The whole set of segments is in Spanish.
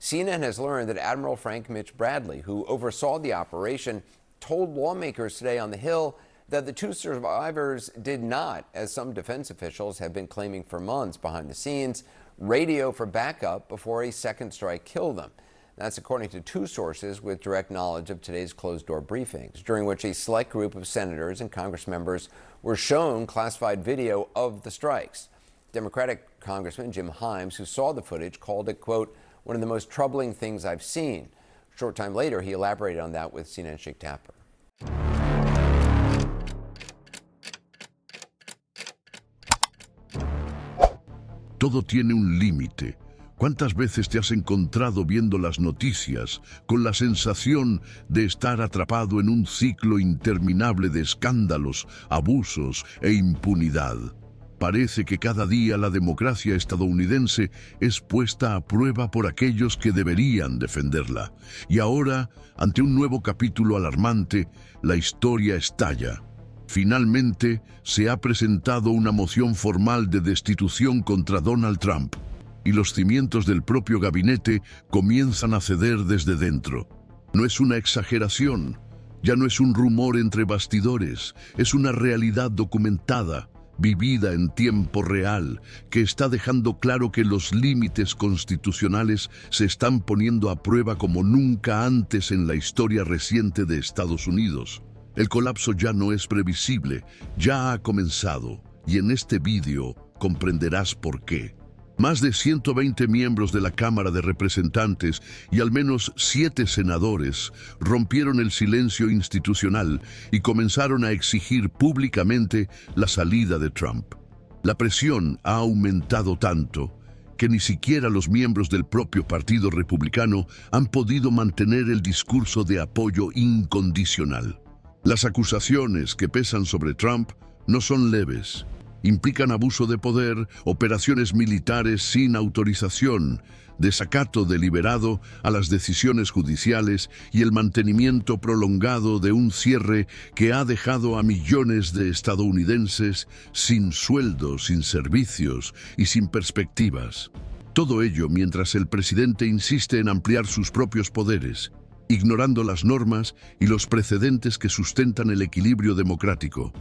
CNN has learned that Admiral Frank Mitch Bradley, who oversaw the operation, told lawmakers today on the Hill that the two survivors did not, as some defense officials have been claiming for months behind the scenes, radio for backup before a second strike killed them. That's according to two sources with direct knowledge of today's closed-door briefings, during which a select group of senators and Congress members were shown classified video of the strikes. Democratic Congressman Jim Himes, who saw the footage, called it, quote, one of the most troubling things I've seen. A short time later, he elaborated on that with CNN's Jake Tapper. Todo tiene un límite. ¿Cuántas veces te has encontrado viendo las noticias con la sensación de estar atrapado en un ciclo interminable de escándalos, abusos e impunidad? Parece que cada día la democracia estadounidense es puesta a prueba por aquellos que deberían defenderla. Y ahora, ante un nuevo capítulo alarmante, la historia estalla. Finalmente, se ha presentado una moción formal de destitución contra Donald Trump, y los cimientos del propio gabinete comienzan a ceder desde dentro. No es una exageración, ya no es un rumor entre bastidores, es una realidad documentada, vivida en tiempo real, que está dejando claro que los límites constitucionales se están poniendo a prueba como nunca antes en la historia reciente de Estados Unidos. El colapso ya no es previsible, ya ha comenzado, y en este vídeo comprenderás por qué. Más de 120 miembros de la Cámara de Representantes y al menos 7 senadores rompieron el silencio institucional y comenzaron a exigir públicamente la salida de Trump. La presión ha aumentado tanto que ni siquiera los miembros del propio Partido Republicano han podido mantener el discurso de apoyo incondicional. Las acusaciones que pesan sobre Trump no son leves. Implican abuso de poder, operaciones militares sin autorización, desacato deliberado a las decisiones judiciales y el mantenimiento prolongado de un cierre que ha dejado a millones de estadounidenses sin sueldos, sin servicios y sin perspectivas. Todo ello mientras el presidente insiste en ampliar sus propios poderes, ignorando las normas y los precedentes que sustentan el equilibrio democrático.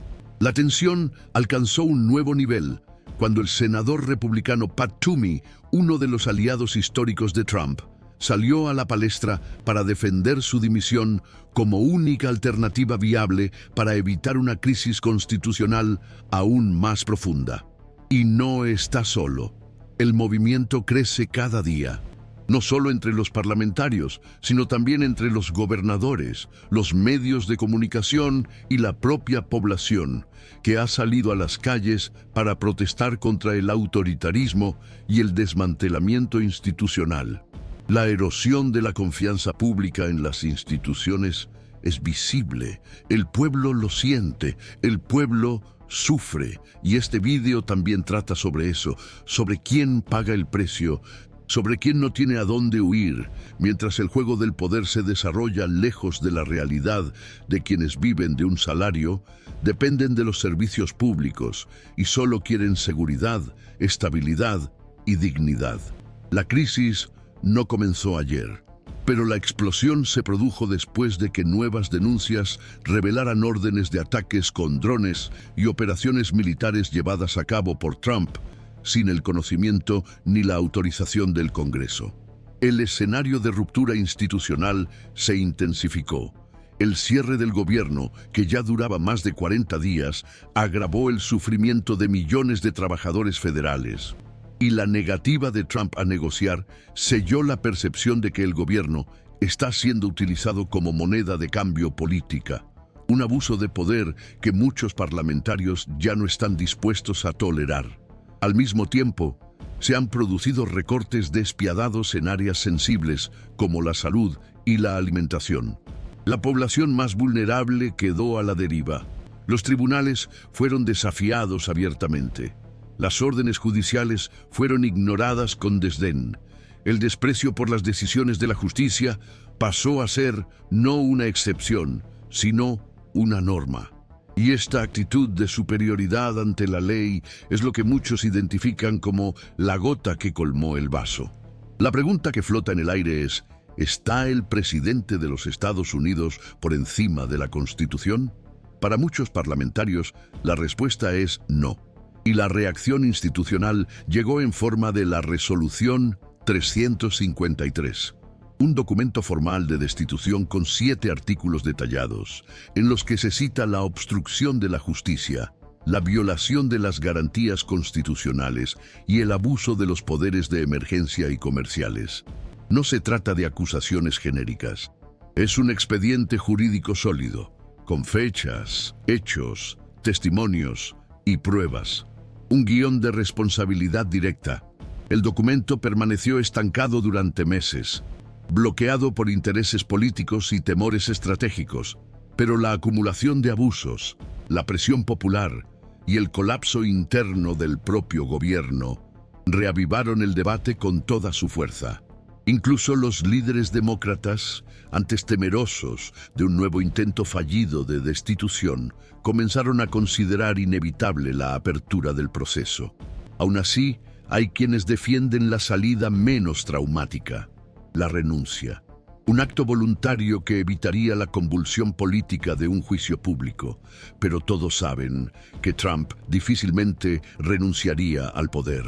La tensión alcanzó un nuevo nivel cuando el senador republicano Pat Toomey, uno de los aliados históricos de Trump, salió a la palestra para defender su dimisión como única alternativa viable para evitar una crisis constitucional aún más profunda. Y no está solo. El movimiento crece cada día. No solo entre los parlamentarios, sino también entre los gobernadores, los medios de comunicación y la propia población, que ha salido a las calles para protestar contra el autoritarismo y el desmantelamiento institucional. La erosión de la confianza pública en las instituciones es visible. El pueblo lo siente, el pueblo sufre, y este video también trata sobre eso, sobre quién paga el precio, sobre quién no tiene a dónde huir, mientras el juego del poder se desarrolla lejos de la realidad de quienes viven de un salario, dependen de los servicios públicos y solo quieren seguridad, estabilidad y dignidad. La crisis no comenzó ayer, pero la explosión se produjo después de que nuevas denuncias revelaran órdenes de ataques con drones y operaciones militares llevadas a cabo por Trump, sin el conocimiento ni la autorización del Congreso. El escenario de ruptura institucional se intensificó. El cierre del gobierno, que ya duraba más de 40 días, agravó el sufrimiento de millones de trabajadores federales. Y la negativa de Trump a negociar selló la percepción de que el gobierno está siendo utilizado como moneda de cambio política. Un abuso de poder que muchos parlamentarios ya no están dispuestos a tolerar. Al mismo tiempo, se han producido recortes despiadados en áreas sensibles como la salud y la alimentación. La población más vulnerable quedó a la deriva. Los tribunales fueron desafiados abiertamente. Las órdenes judiciales fueron ignoradas con desdén. El desprecio por las decisiones de la justicia pasó a ser no una excepción, sino una norma. Y esta actitud de superioridad ante la ley es lo que muchos identifican como la gota que colmó el vaso. La pregunta que flota en el aire es, ¿está el presidente de los Estados Unidos por encima de la Constitución? Para muchos parlamentarios, la respuesta es no. Y la reacción institucional llegó en forma de la Resolución 353, un documento formal de destitución con 7 artículos detallados, en los que se cita la obstrucción de la justicia, la violación de las garantías constitucionales y el abuso de los poderes de emergencia y comerciales. No se trata de acusaciones genéricas. Es un expediente jurídico sólido, con fechas, hechos, testimonios y pruebas. Un guión de responsabilidad directa. El documento permaneció estancado durante meses, bloqueado por intereses políticos y temores estratégicos, pero la acumulación de abusos, la presión popular y el colapso interno del propio gobierno reavivaron el debate con toda su fuerza. Incluso los líderes demócratas, antes temerosos de un nuevo intento fallido de destitución, comenzaron a considerar inevitable la apertura del proceso. Aún así, hay quienes defienden la salida menos traumática, la renuncia. Un acto voluntario que evitaría la convulsión política de un juicio público, pero todos saben que Trump difícilmente renunciaría al poder.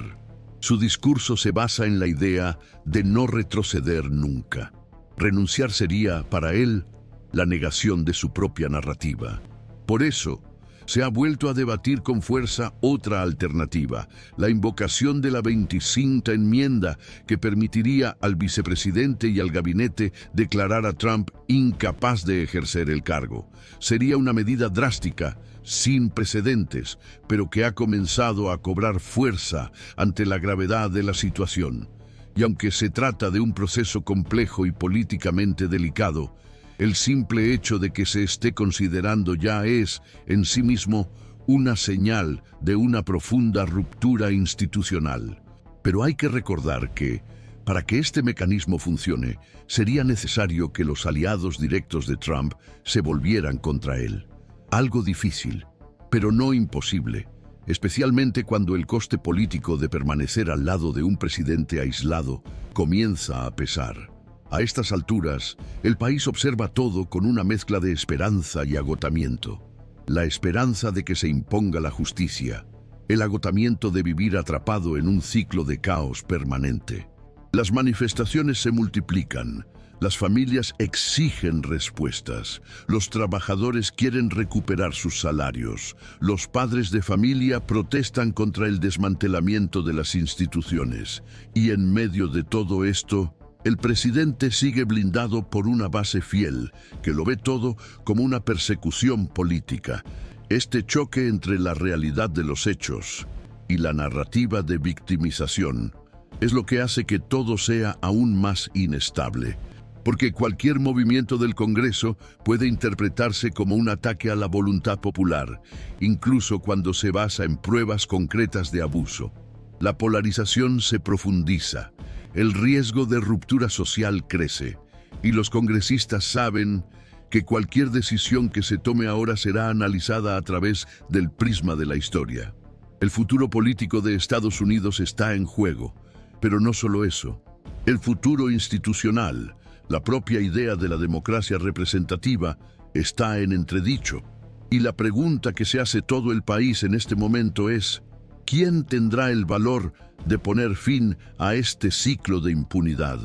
Su discurso se basa en la idea de no retroceder nunca. Renunciar sería, para él, la negación de su propia narrativa. Por eso, se ha vuelto a debatir con fuerza otra alternativa, la invocación de la 25ª enmienda, que permitiría al vicepresidente y al gabinete declarar a Trump incapaz de ejercer el cargo. Sería una medida drástica, sin precedentes, pero que ha comenzado a cobrar fuerza ante la gravedad de la situación. Y aunque se trata de un proceso complejo y políticamente delicado, el simple hecho de que se esté considerando ya es, en sí mismo, una señal de una profunda ruptura institucional. Pero hay que recordar que, para que este mecanismo funcione, sería necesario que los aliados directos de Trump se volvieran contra él. Algo difícil, pero no imposible, especialmente cuando el coste político de permanecer al lado de un presidente aislado comienza a pesar. A estas alturas, el país observa todo con una mezcla de esperanza y agotamiento. La esperanza de que se imponga la justicia, el agotamiento de vivir atrapado en un ciclo de caos permanente. Las manifestaciones se multiplican, las familias exigen respuestas, los trabajadores quieren recuperar sus salarios, los padres de familia protestan contra el desmantelamiento de las instituciones, y en medio de todo esto, el presidente sigue blindado por una base fiel, que lo ve todo como una persecución política. Este choque entre la realidad de los hechos y la narrativa de victimización es lo que hace que todo sea aún más inestable, porque cualquier movimiento del Congreso puede interpretarse como un ataque a la voluntad popular, incluso cuando se basa en pruebas concretas de abuso. La polarización se profundiza. El riesgo de ruptura social crece, y los congresistas saben que cualquier decisión que se tome ahora será analizada a través del prisma de la historia. El futuro político de Estados Unidos está en juego, pero no solo eso. El futuro institucional, la propia idea de la democracia representativa, está en entredicho. Y la pregunta que se hace todo el país en este momento es: ¿quién tendrá el valor de poner fin a este ciclo de impunidad?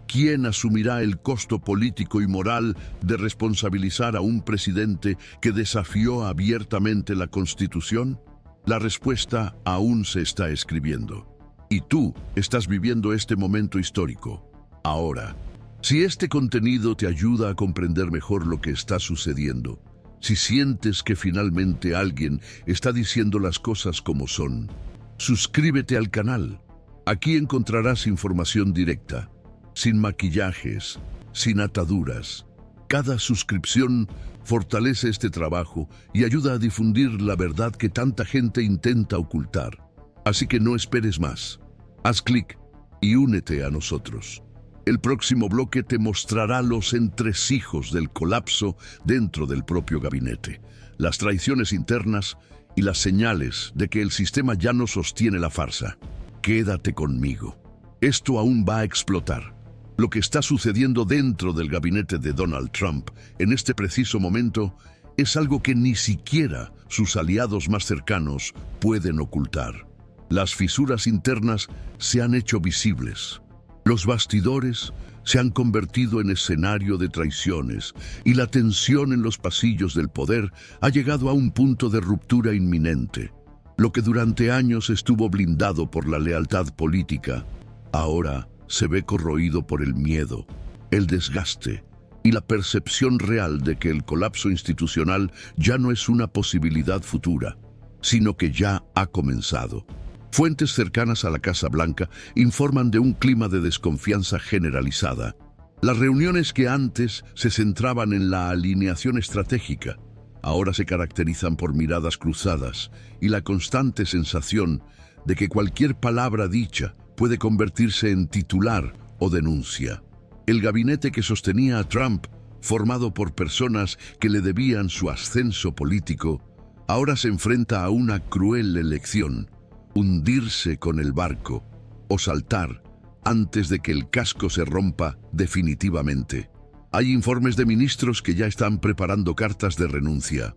¿Quién asumirá el costo político y moral de responsabilizar a un presidente que desafió abiertamente la Constitución? La respuesta aún se está escribiendo. Y tú estás viviendo este momento histórico, ahora. Si este contenido te ayuda a comprender mejor lo que está sucediendo, si sientes que finalmente alguien está diciendo las cosas como son, suscríbete al canal. Aquí encontrarás información directa, sin maquillajes, sin ataduras. Cada suscripción fortalece este trabajo y ayuda a difundir la verdad que tanta gente intenta ocultar. Así que no esperes más. Haz clic y únete a nosotros. El próximo bloque te mostrará los entresijos del colapso dentro del propio gabinete, las traiciones internas y las señales de que el sistema ya no sostiene la farsa. Quédate conmigo. Esto aún va a explotar. Lo que está sucediendo dentro del gabinete de Donald Trump en este preciso momento es algo que ni siquiera sus aliados más cercanos pueden ocultar. Las fisuras internas se han hecho visibles. Los bastidores se han convertido en escenario de traiciones y la tensión en los pasillos del poder ha llegado a un punto de ruptura inminente. Lo que durante años estuvo blindado por la lealtad política, ahora se ve corroído por el miedo, el desgaste y la percepción real de que el colapso institucional ya no es una posibilidad futura, sino que ya ha comenzado. Fuentes cercanas a la Casa Blanca informan de un clima de desconfianza generalizada. Las reuniones que antes se centraban en la alineación estratégica, ahora se caracterizan por miradas cruzadas y la constante sensación de que cualquier palabra dicha puede convertirse en titular o denuncia. El gabinete que sostenía a Trump, formado por personas que le debían su ascenso político, ahora se enfrenta a una cruel elección: hundirse con el barco o saltar antes de que el casco se rompa definitivamente. Hay informes de ministros que ya están preparando cartas de renuncia.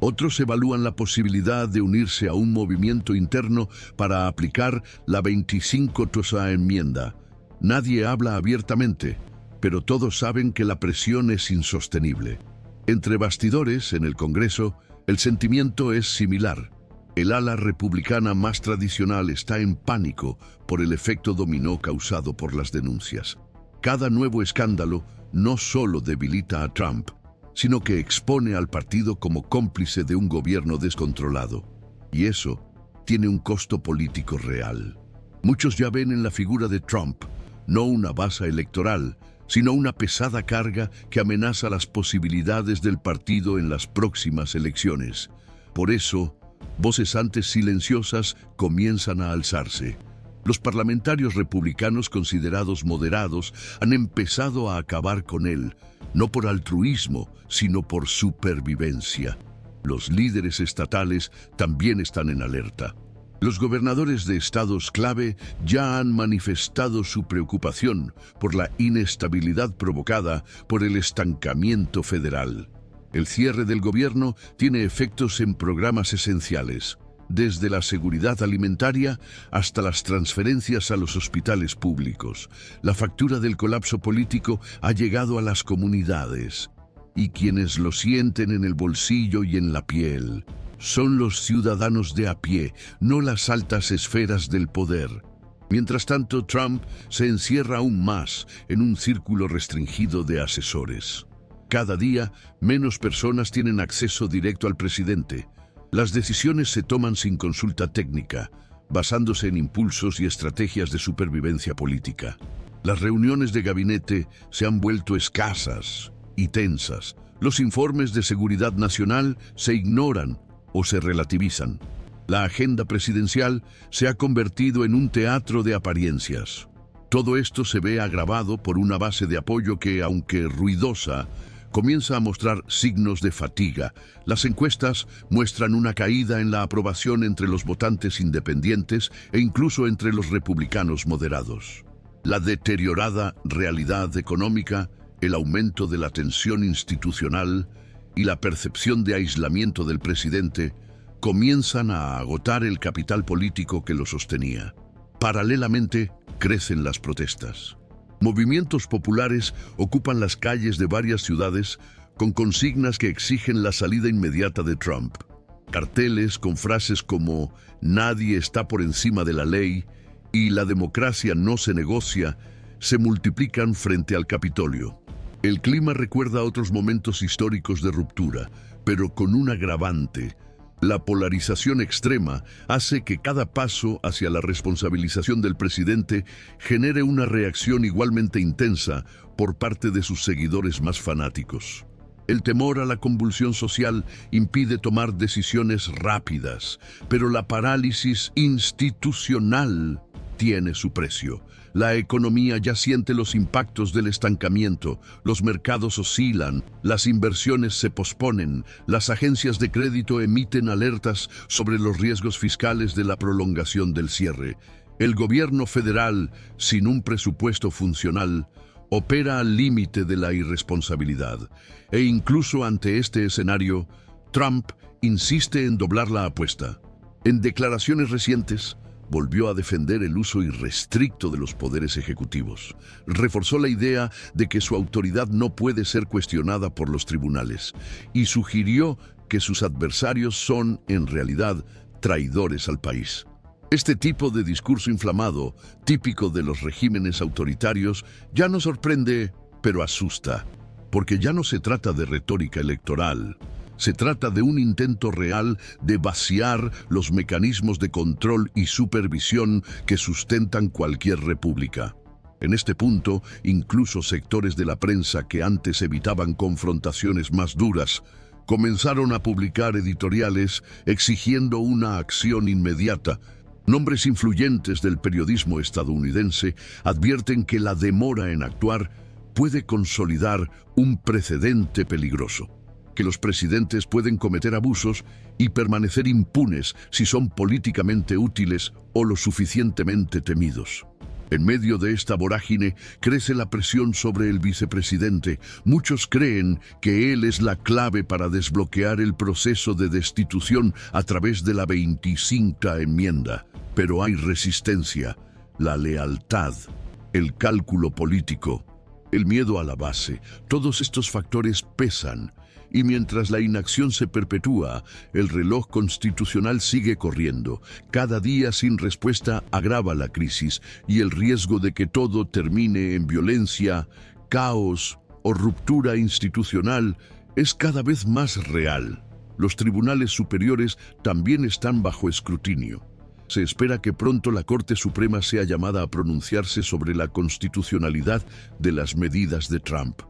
Otros evalúan la posibilidad de unirse a un movimiento interno para aplicar la 25ª enmienda. Nadie habla abiertamente, pero todos saben que la presión es insostenible. Entre bastidores, en el Congreso, el sentimiento es similar. El ala republicana más tradicional está en pánico por el efecto dominó causado por las denuncias. Cada nuevo escándalo no solo debilita a Trump, sino que expone al partido como cómplice de un gobierno descontrolado. Y eso tiene un costo político real. Muchos ya ven en la figura de Trump no una base electoral, sino una pesada carga que amenaza las posibilidades del partido en las próximas elecciones. Por eso, voces antes silenciosas comienzan a alzarse. Los parlamentarios republicanos considerados moderados han empezado a acabar con él, no por altruismo, sino por supervivencia. Los líderes estatales también están en alerta. Los gobernadores de estados clave ya han manifestado su preocupación por la inestabilidad provocada por el estancamiento federal. El cierre del gobierno tiene efectos en programas esenciales, desde la seguridad alimentaria hasta las transferencias a los hospitales públicos. La factura del colapso político ha llegado a las comunidades, y quienes lo sienten en el bolsillo y en la piel son los ciudadanos de a pie, no las altas esferas del poder. Mientras tanto, Trump se encierra aún más en un círculo restringido de asesores. Cada día, menos personas tienen acceso directo al presidente. Las decisiones se toman sin consulta técnica, basándose en impulsos y estrategias de supervivencia política. Las reuniones de gabinete se han vuelto escasas y tensas. Los informes de seguridad nacional se ignoran o se relativizan. La agenda presidencial se ha convertido en un teatro de apariencias. Todo esto se ve agravado por una base de apoyo que, aunque ruidosa, comienza a mostrar signos de fatiga. Las encuestas muestran una caída en la aprobación entre los votantes independientes e incluso entre los republicanos moderados. La deteriorada realidad económica, el aumento de la tensión institucional y la percepción de aislamiento del presidente comienzan a agotar el capital político que lo sostenía. Paralelamente, crecen las protestas. Movimientos populares ocupan las calles de varias ciudades con consignas que exigen la salida inmediata de Trump. Carteles con frases como "nadie está por encima de la ley" y "la democracia no se negocia" se multiplican frente al Capitolio. El clima recuerda a otros momentos históricos de ruptura, pero con un agravante. La polarización extrema hace que cada paso hacia la responsabilización del presidente genere una reacción igualmente intensa por parte de sus seguidores más fanáticos. El temor a la convulsión social impide tomar decisiones rápidas, pero la parálisis institucional tiene su precio. La economía ya siente los impactos del estancamiento, los mercados oscilan, las inversiones se posponen, las agencias de crédito emiten alertas sobre los riesgos fiscales de la prolongación del cierre. El gobierno federal, sin un presupuesto funcional, opera al límite de la irresponsabilidad. E incluso ante este escenario, Trump insiste en doblar la apuesta. En declaraciones recientes, volvió a defender el uso irrestricto de los poderes ejecutivos. Reforzó la idea de que su autoridad no puede ser cuestionada por los tribunales y sugirió que sus adversarios son, en realidad, traidores al país. Este tipo de discurso inflamado, típico de los regímenes autoritarios, ya no sorprende, pero asusta, porque ya no se trata de retórica electoral. Se trata de un intento real de vaciar los mecanismos de control y supervisión que sustentan cualquier república. En este punto, incluso sectores de la prensa que antes evitaban confrontaciones más duras, comenzaron a publicar editoriales exigiendo una acción inmediata. Nombres influyentes del periodismo estadounidense advierten que la demora en actuar puede consolidar un precedente peligroso, que los presidentes pueden cometer abusos y permanecer impunes si son políticamente útiles o lo suficientemente temidos. En medio de esta vorágine crece la presión sobre el vicepresidente. Muchos creen que él es la clave para desbloquear el proceso de destitución a través de la 25ª enmienda. Pero hay resistencia, la lealtad, el cálculo político, el miedo a la base. Todos estos factores pesan. Y mientras la inacción se perpetúa, el reloj constitucional sigue corriendo. Cada día sin respuesta agrava la crisis y el riesgo de que todo termine en violencia, caos o ruptura institucional es cada vez más real. Los tribunales superiores también están bajo escrutinio. Se espera que pronto la Corte Suprema sea llamada a pronunciarse sobre la constitucionalidad de las medidas de Trump.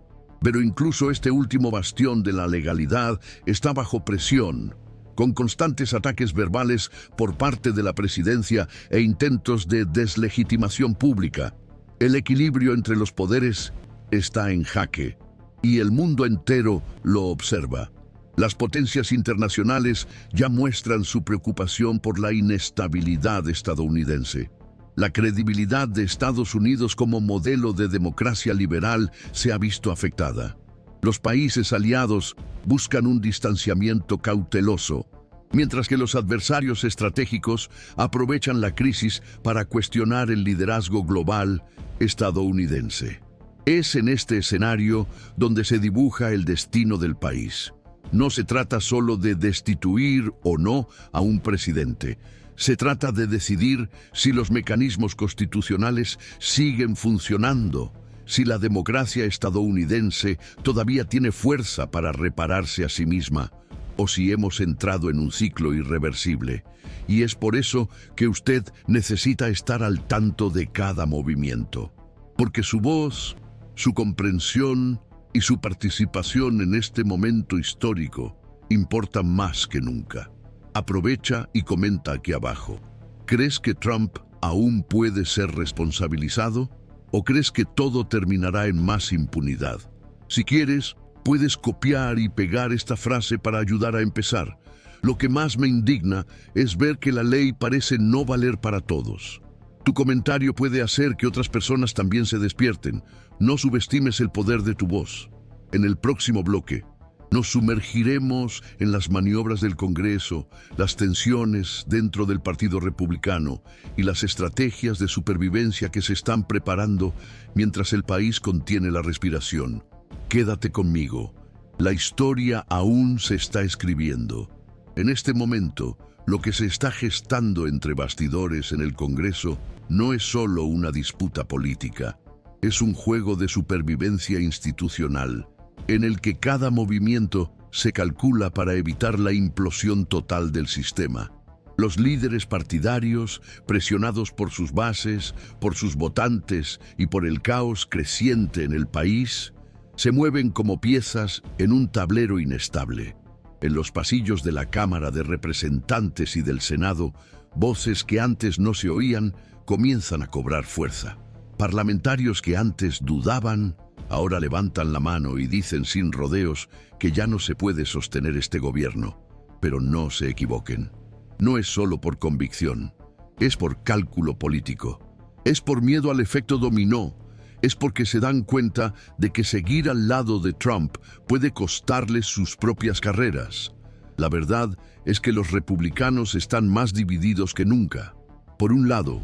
Pero incluso este último bastión de la legalidad está bajo presión, con constantes ataques verbales por parte de la presidencia e intentos de deslegitimación pública. El equilibrio entre los poderes está en jaque, y el mundo entero lo observa. Las potencias internacionales ya muestran su preocupación por la inestabilidad estadounidense. La credibilidad de Estados Unidos como modelo de democracia liberal se ha visto afectada. Los países aliados buscan un distanciamiento cauteloso, mientras que los adversarios estratégicos aprovechan la crisis para cuestionar el liderazgo global estadounidense. Es en este escenario donde se dibuja el destino del país. No se trata solo de destituir o no a un presidente. Se trata de decidir si los mecanismos constitucionales siguen funcionando, si la democracia estadounidense todavía tiene fuerza para repararse a sí misma, o si hemos entrado en un ciclo irreversible. Y es por eso que usted necesita estar al tanto de cada movimiento, porque su voz, su comprensión y su participación en este momento histórico importan más que nunca. Aprovecha y comenta aquí abajo. ¿Crees que Trump aún puede ser responsabilizado? ¿O crees que todo terminará en más impunidad? Si quieres, puedes copiar y pegar esta frase para ayudar a empezar. Lo que más me indigna es ver que la ley parece no valer para todos. Tu comentario puede hacer que otras personas también se despierten. No subestimes el poder de tu voz. En el próximo bloque, nos sumergiremos en las maniobras del Congreso, las tensiones dentro del Partido Republicano y las estrategias de supervivencia que se están preparando mientras el país contiene la respiración. Quédate conmigo. La historia aún se está escribiendo. En este momento, lo que se está gestando entre bastidores en el Congreso no es solo una disputa política. Es un juego de supervivencia institucional, en el que cada movimiento se calcula para evitar la implosión total del sistema. Los líderes partidarios, presionados por sus bases, por sus votantes y por el caos creciente en el país, se mueven como piezas en un tablero inestable. En los pasillos de la Cámara de Representantes y del Senado, voces que antes no se oían comienzan a cobrar fuerza. Parlamentarios que antes dudaban, ahora levantan la mano y dicen sin rodeos que ya no se puede sostener este gobierno. Pero no se equivoquen. No es solo por convicción. es por cálculo político. Es por miedo al efecto dominó. Es porque se dan cuenta de que seguir al lado de Trump puede costarles sus propias carreras. La verdad es que los republicanos están más divididos que nunca. Por un lado,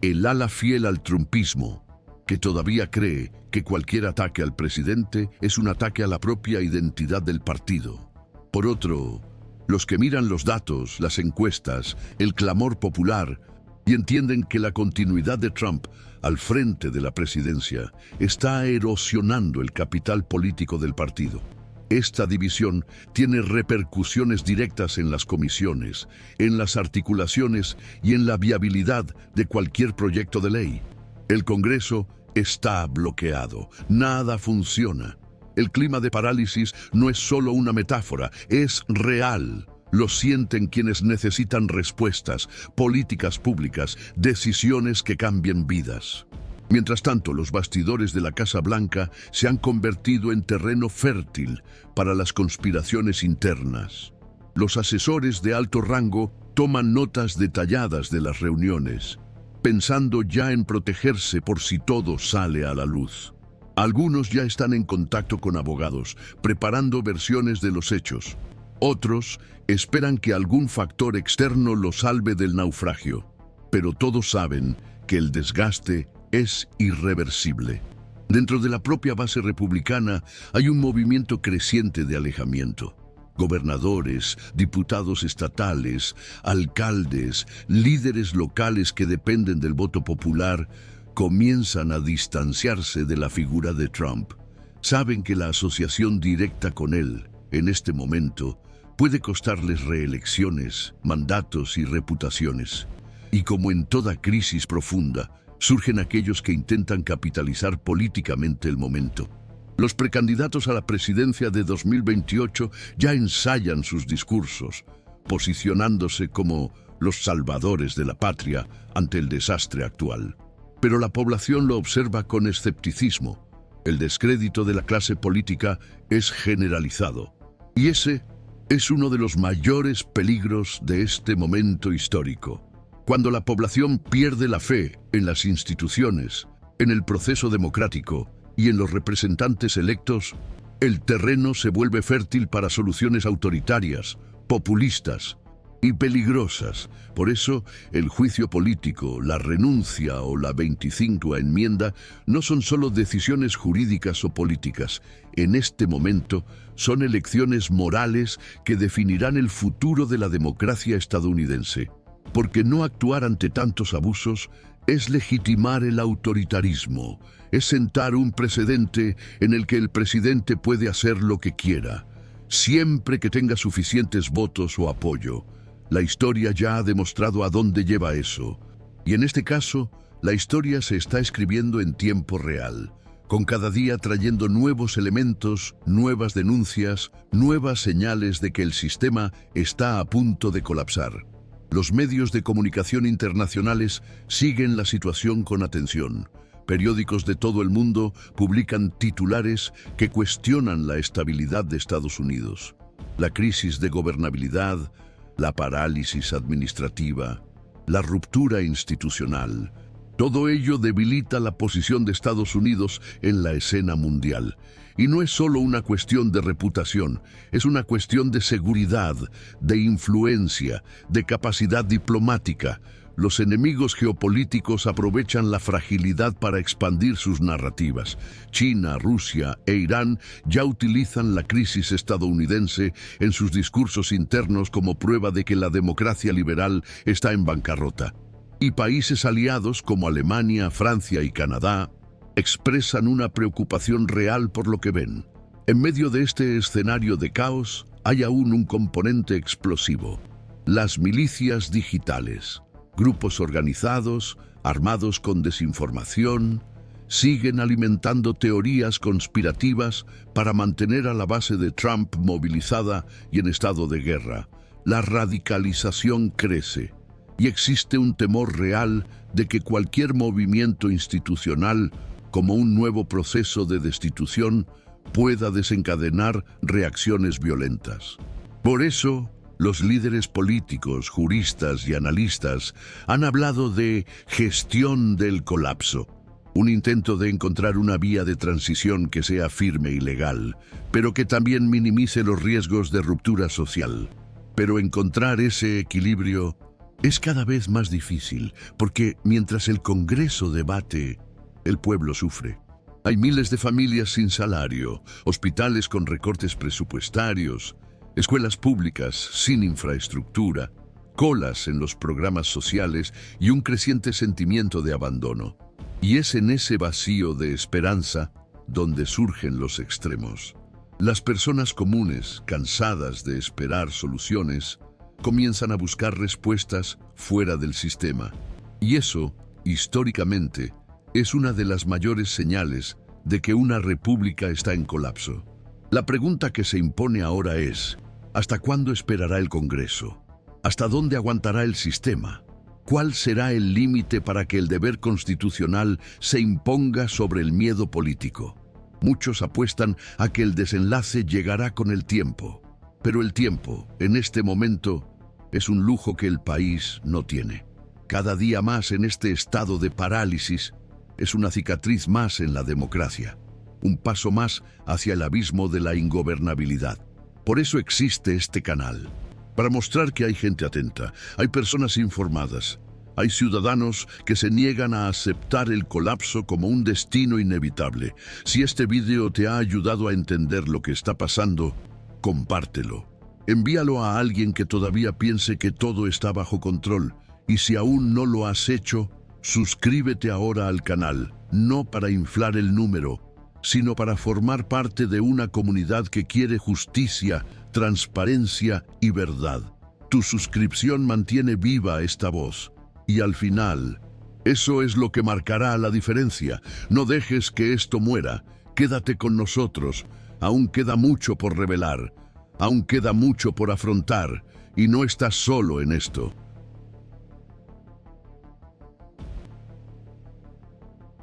el ala fiel al trumpismo, que todavía cree que cualquier ataque al presidente es un ataque a la propia identidad del partido. Por otro, los que miran los datos, las encuestas, el clamor popular y entienden que la continuidad de Trump al frente de la presidencia está erosionando el capital político del partido. Esta división tiene repercusiones directas en las comisiones, en las articulaciones y en la viabilidad de cualquier proyecto de ley. El Congreso está bloqueado, nada funciona. El clima de parálisis no es solo una metáfora, es real. Lo sienten quienes necesitan respuestas, políticas públicas, decisiones que cambien vidas. Mientras tanto, los bastidores de la Casa Blanca se han convertido en terreno fértil para las conspiraciones internas. Los asesores de alto rango toman notas detalladas de las reuniones, pensando ya en protegerse por si todo sale a la luz. Algunos ya están en contacto con abogados, preparando versiones de los hechos. Otros esperan que algún factor externo los salve del naufragio. Pero todos saben que el desgaste es irreversible. Dentro de la propia base republicana hay un movimiento creciente de alejamiento. Gobernadores, diputados estatales, alcaldes, líderes locales que dependen del voto popular comienzan a distanciarse de la figura de Trump. Saben que la asociación directa con él, en este momento, puede costarles reelecciones, mandatos y reputaciones. Y como en toda crisis profunda, surgen aquellos que intentan capitalizar políticamente el momento. Los precandidatos a la presidencia de 2028 ya ensayan sus discursos, posicionándose como los salvadores de la patria ante el desastre actual. Pero la población lo observa con escepticismo. El descrédito de la clase política es generalizado. Y ese es uno de los mayores peligros de este momento histórico. Cuando la población pierde la fe en las instituciones, en el proceso democrático y en los representantes electos, el terreno se vuelve fértil para soluciones autoritarias, populistas y peligrosas. Por eso, el juicio político, la renuncia o la 25ª enmienda no son solo decisiones jurídicas o políticas. En este momento, son elecciones morales que definirán el futuro de la democracia estadounidense. Porque no actuar ante tantos abusos es legitimar el autoritarismo, es sentar un precedente en el que el presidente puede hacer lo que quiera, siempre que tenga suficientes votos o apoyo. La historia ya ha demostrado a dónde lleva eso. Y en este caso, la historia se está escribiendo en tiempo real, con cada día trayendo nuevos elementos, nuevas denuncias, nuevas señales de que el sistema está a punto de colapsar. Los medios de comunicación internacionales siguen la situación con atención. Periódicos de todo el mundo publican titulares que cuestionan la estabilidad de Estados Unidos. La crisis de gobernabilidad, la parálisis administrativa, la ruptura institucional. Todo ello debilita la posición de Estados Unidos en la escena mundial. Y no es solo una cuestión de reputación, es una cuestión de seguridad, de influencia, de capacidad diplomática. Los enemigos geopolíticos aprovechan la fragilidad para expandir sus narrativas. China, Rusia e Irán ya utilizan la crisis estadounidense en sus discursos internos como prueba de que la democracia liberal está en bancarrota. Y países aliados como Alemania, Francia y Canadá expresan una preocupación real por lo que ven. En medio de este escenario de caos, hay aún un componente explosivo: las milicias digitales. Grupos organizados, armados con desinformación, siguen alimentando teorías conspirativas para mantener a la base de Trump movilizada y en estado de guerra. La radicalización crece y existe un temor real de que cualquier movimiento institucional, como un nuevo proceso de destitución, pueda desencadenar reacciones violentas. Por eso, Los líderes políticos, juristas y analistas han hablado de gestión del colapso, un intento de encontrar una vía de transición que sea firme y legal, pero que también minimice los riesgos de ruptura social. Pero encontrar ese equilibrio es cada vez más difícil, porque mientras el Congreso debate, el pueblo sufre. Hay miles de familias sin salario, hospitales con recortes presupuestarios, escuelas públicas sin infraestructura, colas en los programas sociales y un creciente sentimiento de abandono. Y es en ese vacío de esperanza donde surgen los extremos. Las personas comunes, cansadas de esperar soluciones, comienzan a buscar respuestas fuera del sistema. Y eso, históricamente, es una de las mayores señales de que una república está en colapso. La pregunta que se impone ahora es, ¿hasta cuándo esperará el Congreso? ¿Hasta dónde aguantará el sistema? ¿Cuál será el límite para que el deber constitucional se imponga sobre el miedo político? Muchos apuestan a que el desenlace llegará con el tiempo, pero el tiempo, en este momento, es un lujo que el país no tiene. Cada día más en este estado de parálisis es una cicatriz más en la democracia, un paso más hacia el abismo de la ingobernabilidad. Por eso existe este canal, para mostrar que hay gente atenta, hay personas informadas, hay ciudadanos que se niegan a aceptar el colapso como un destino inevitable. Si este video te ha ayudado a entender lo que está pasando, compártelo. Envíalo a alguien que todavía piense que todo está bajo control. Y si aún no lo has hecho, suscríbete ahora al canal, no para inflar el número, sino para formar parte de una comunidad que quiere justicia, transparencia y verdad. Tu suscripción mantiene viva esta voz. Y al final, eso es lo que marcará la diferencia. No dejes que esto muera. Quédate con nosotros. Aún queda mucho por revelar. Aún queda mucho por afrontar. Y no estás solo en esto.